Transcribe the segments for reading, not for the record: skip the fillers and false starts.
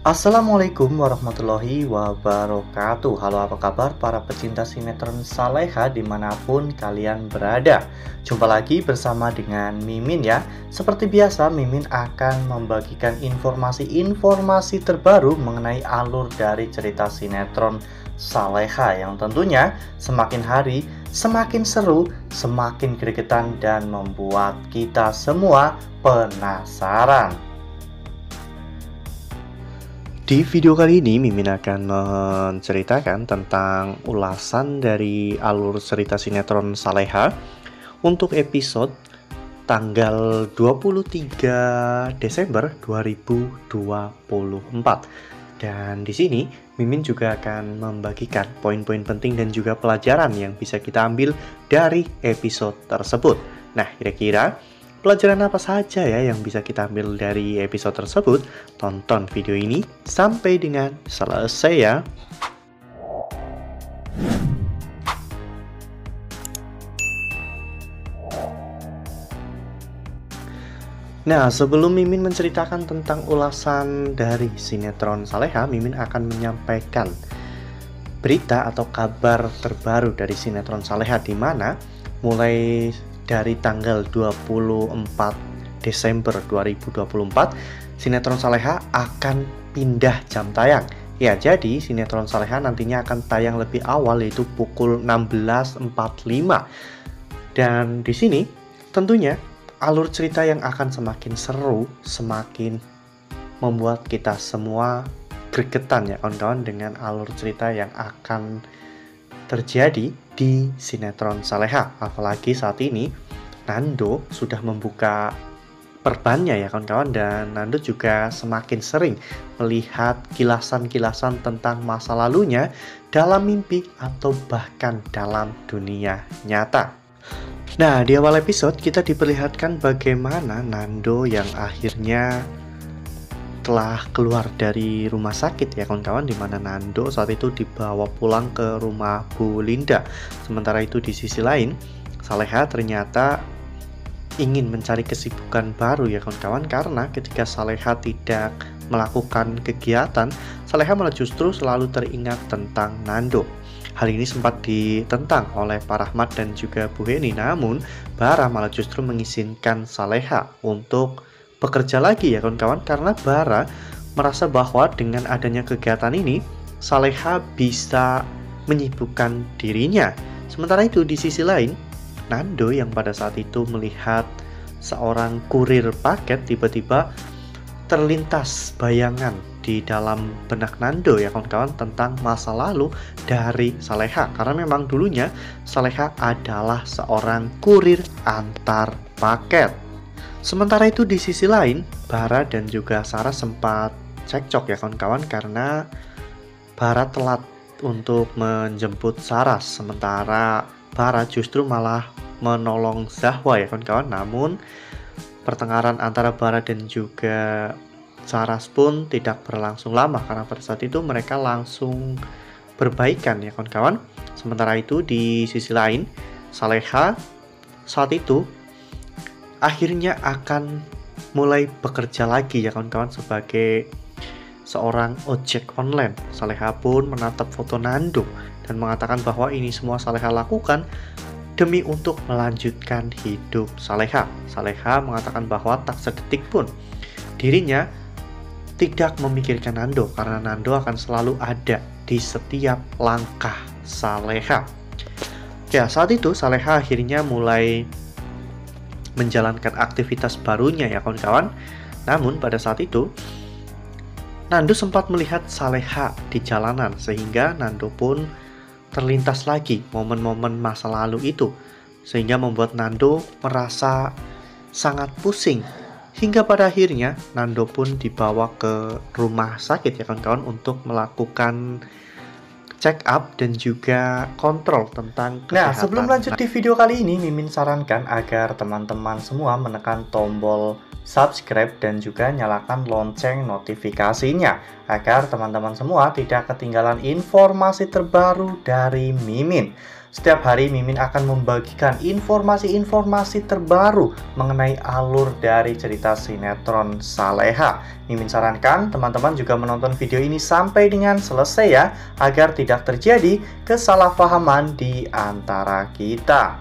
Assalamualaikum warahmatullahi wabarakatuh. Halo, apa kabar para pecinta sinetron Saleha dimanapun kalian berada. Jumpa lagi bersama dengan Mimin ya. Seperti biasa, Mimin akan membagikan informasi-informasi terbaru mengenai alur dari cerita sinetron Saleha yang tentunya semakin hari semakin seru, semakin gregetan, dan membuat kita semua penasaran. Di video kali ini Mimin akan menceritakan tentang ulasan dari alur cerita sinetron Saleha untuk episode tanggal 23 Desember 2024. Dan di sini Mimin juga akan membagikan poin-poin penting dan juga pelajaran yang bisa kita ambil dari episode tersebut. Nah, kira-kira pelajaran apa saja ya yang bisa kita ambil dari episode tersebut? Tonton video ini sampai dengan selesai ya. Nah, sebelum Mimin menceritakan tentang ulasan dari sinetron Saleha, Mimin akan menyampaikan berita atau kabar terbaru dari sinetron Saleha, di mana mulai dari tanggal 24 Desember 2024, sinetron Saleha akan pindah jam tayang. Ya, jadi sinetron Saleha nantinya akan tayang lebih awal, yaitu pukul 16.45. Dan di sini tentunya alur cerita yang akan semakin seru, semakin membuat kita semua gregetan ya kawan-kawan dengan alur cerita yang akan terjadi di sinetron Saleha. Apalagi saat ini Nando sudah membuka perbannya ya kawan-kawan, dan Nando juga semakin sering melihat kilasan-kilasan tentang masa lalunya dalam mimpi atau bahkan dalam dunia nyata. Nah, di awal episode kita diperlihatkan bagaimana Nando yang akhirnya telah keluar dari rumah sakit ya kawan-kawan, di mana Nando saat itu dibawa pulang ke rumah Bu Linda. Sementara itu di sisi lain, Saleha ternyata ingin mencari kesibukan baru ya kawan-kawan, karena ketika Saleha tidak melakukan kegiatan, Saleha malah justru selalu teringat tentang Nando. Hal ini sempat ditentang oleh Pak Rahmat dan juga Bu Heni, namun Bara malah justru mengizinkan Saleha untuk bekerja lagi ya kawan-kawan, karena Bara merasa bahwa dengan adanya kegiatan ini Saleha bisa menyibukkan dirinya. Sementara itu di sisi lain, Nando yang pada saat itu melihat seorang kurir paket, tiba-tiba terlintas bayangan di dalam benak Nando ya kawan-kawan tentang masa lalu dari Saleha, karena memang dulunya Saleha adalah seorang kurir antar paket. Sementara itu di sisi lain, Bara dan juga Sarah sempat cekcok ya kawan-kawan, karena Bara telat untuk menjemput Sarah, sementara Bara justru malah menolong Zahwa ya kawan-kawan. Namun pertengkaran antara Bara dan juga Saras pun tidak berlangsung lama, karena pada saat itu mereka langsung berbaikan ya kawan-kawan. Sementara itu di sisi lain, Saleha saat itu akhirnya akan mulai bekerja lagi ya kawan-kawan sebagai seorang ojek online. Saleha pun menatap foto Nando dan mengatakan bahwa ini semua Saleha lakukan demi untuk melanjutkan hidup Saleha. Saleha mengatakan bahwa tak sedetik pun dirinya tidak memikirkan Nando, karena Nando akan selalu ada di setiap langkah Saleha. Ya, saat itu Saleha akhirnya mulai menjalankan aktivitas barunya ya kawan-kawan. Namun pada saat itu Nando sempat melihat Saleha di jalanan, sehingga Nando pun terlintas lagi momen-momen masa lalu itu, sehingga membuat Nando merasa sangat pusing. Hingga pada akhirnya Nando pun dibawa ke rumah sakit ya kawan-kawan untuk melakukan check up dan juga kontrol tentang kesehatan. Nah, sebelum lanjut di video kali ini, Mimin sarankan agar teman-teman semua menekan tombol subscribe dan juga nyalakan lonceng notifikasinya, agar teman-teman semua tidak ketinggalan informasi terbaru dari Mimin. Setiap hari Mimin akan membagikan informasi-informasi terbaru mengenai alur dari cerita sinetron Saleha. Mimin sarankan teman-teman juga menonton video ini sampai dengan selesai ya, agar tidak terjadi kesalahpahaman di antara kita.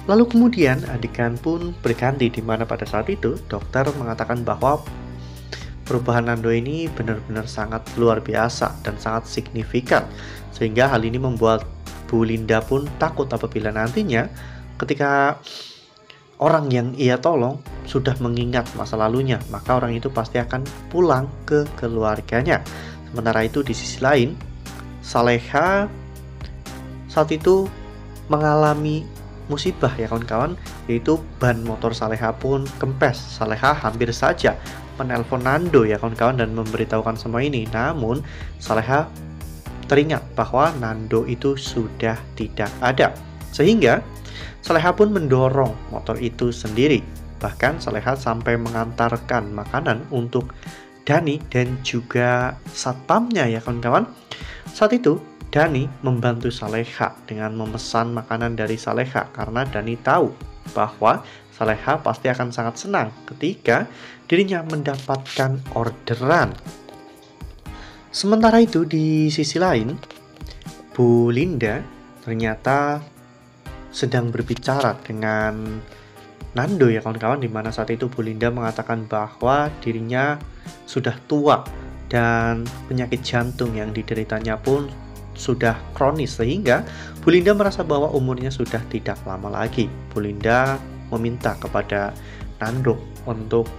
Lalu kemudian adegan pun berganti, di mana pada saat itu dokter mengatakan bahwa perubahan Nando ini benar-benar sangat luar biasa dan sangat signifikan, sehingga hal ini membuat Bu Linda pun takut apabila nantinya ketika orang yang ia tolong sudah mengingat masa lalunya, maka orang itu pasti akan pulang ke keluarganya. Sementara itu di sisi lain, Saleha saat itu mengalami musibah ya kawan-kawan, yaitu ban motor Saleha pun kempes. Saleha hampir saja menelpon Nando ya kawan-kawan dan memberitahukan semua ini, namun Saleha teringat bahwa Nando itu sudah tidak ada, sehingga Saleha pun mendorong motor itu sendiri. Bahkan Saleha sampai mengantarkan makanan untuk Dani dan juga satpamnya ya kawan-kawan. Saat itu Dani membantu Saleha dengan memesan makanan dari Saleha, karena Dani tahu bahwa Saleha pasti akan sangat senang ketika dirinya mendapatkan orderan. Sementara itu di sisi lain, Bu Linda ternyata sedang berbicara dengan Nando ya kawan-kawan, dimana saat itu Bu Linda mengatakan bahwa dirinya sudah tua dan penyakit jantung yang dideritanya pun sudah kronis, sehingga Bu Linda merasa bahwa umurnya sudah tidak lama lagi. Bu Linda meminta kepada Nando untuk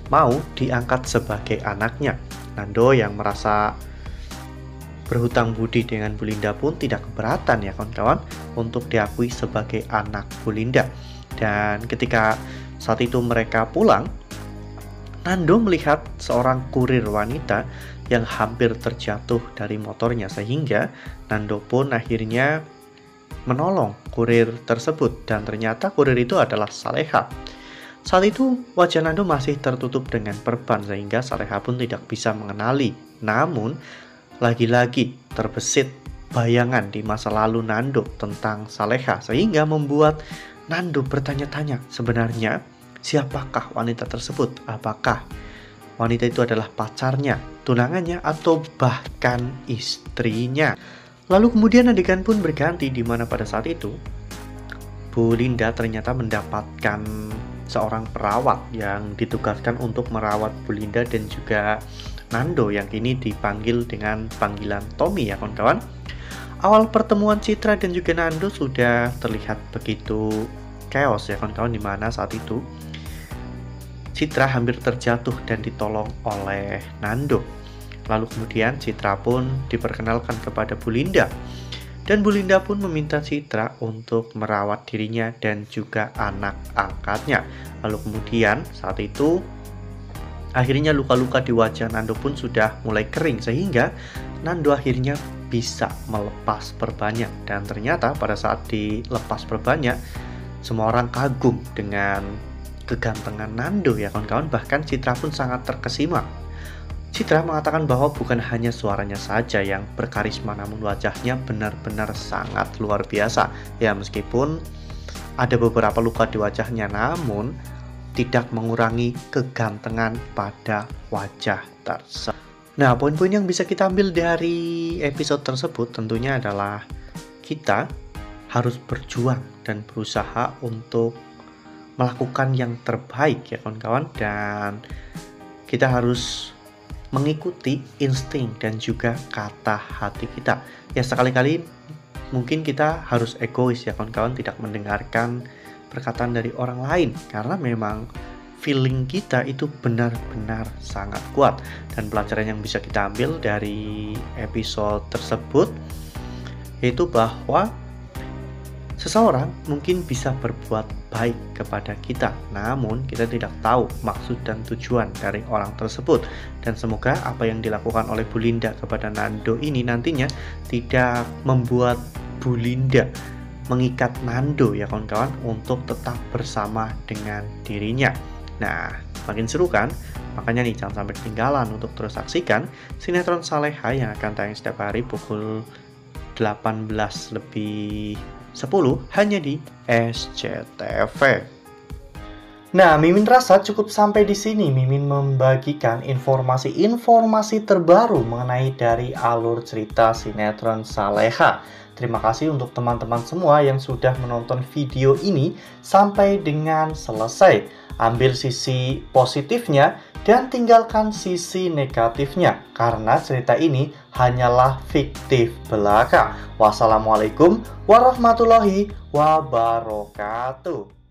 mau diangkat sebagai anaknya. Nando yang merasa berhutang budi dengan Bu Linda pun tidak keberatan ya kawan-kawan untuk diakui sebagai anak Bu Linda. Dan ketika saat itu mereka pulang, Nando melihat seorang kurir wanita yang hampir terjatuh dari motornya, sehingga Nando pun akhirnya menolong kurir tersebut, dan ternyata kurir itu adalah Saleha. Saat itu wajah Nando masih tertutup dengan perban, sehingga Saleha pun tidak bisa mengenali. Namun lagi-lagi terbesit bayangan di masa lalu Nando tentang Saleha, sehingga membuat Nando bertanya-tanya, sebenarnya siapakah wanita tersebut? Apakah wanita itu adalah pacarnya, tunangannya, atau bahkan istrinya? Lalu kemudian adegan pun berganti, di mana pada saat itu Bu Linda ternyata mendapatkan seorang perawat yang ditugaskan untuk merawat Bu Linda dan juga Nando yang kini dipanggil dengan panggilan Tommy ya kawan-kawan. Awal pertemuan Citra dan juga Nando sudah terlihat begitu chaos ya kawan-kawan, dimana saat itu Citra hampir terjatuh dan ditolong oleh Nando. Lalu kemudian Citra pun diperkenalkan kepada Bu Linda, dan Bu Linda pun meminta Citra untuk merawat dirinya dan juga anak angkatnya. Lalu kemudian saat itu akhirnya luka-luka di wajah Nando pun sudah mulai kering, sehingga Nando akhirnya bisa melepas perbannya. Dan ternyata pada saat dilepas perbannya, semua orang kagum dengan kegantengan Nando ya kawan-kawan. Bahkan Citra pun sangat terkesima. Citra mengatakan bahwa bukan hanya suaranya saja yang berkarisma, namun wajahnya benar-benar sangat luar biasa. Ya, meskipun ada beberapa luka di wajahnya, namun tidak mengurangi kegantengan pada wajah tersebut. Nah, poin-poin yang bisa kita ambil dari episode tersebut tentunya adalah kita harus berjuang dan berusaha untuk melakukan yang terbaik ya kawan-kawan, dan kita harus mengikuti insting dan juga kata hati kita. Ya, sekali-kali mungkin kita harus egois ya kawan-kawan, tidak mendengarkan perkataan dari orang lain, karena memang feeling kita itu benar-benar sangat kuat. Dan pelajaran yang bisa kita ambil dari episode tersebut yaitu bahwa seseorang mungkin bisa berbuat baik kepada kita, namun kita tidak tahu maksud dan tujuan dari orang tersebut. Dan semoga apa yang dilakukan oleh Bu Linda kepada Nando ini nantinya tidak membuat Bu Linda mengikat Nando ya kawan-kawan untuk tetap bersama dengan dirinya. Nah, makin seru kan? Makanya nih jangan sampai ketinggalan untuk terus saksikan sinetron Saleha yang akan tayang setiap hari pukul 18 lebih 10 hanya di SCTV. Nah, Mimin rasa cukup sampai di sini Mimin membagikan informasi-informasi terbaru mengenai dari alur cerita sinetron Saleha. Terima kasih untuk teman-teman semua yang sudah menonton video ini sampai dengan selesai. Ambil sisi positifnya dan tinggalkan sisi negatifnya, karena cerita ini hanyalah fiktif belaka. Wassalamualaikum warahmatullahi wabarakatuh.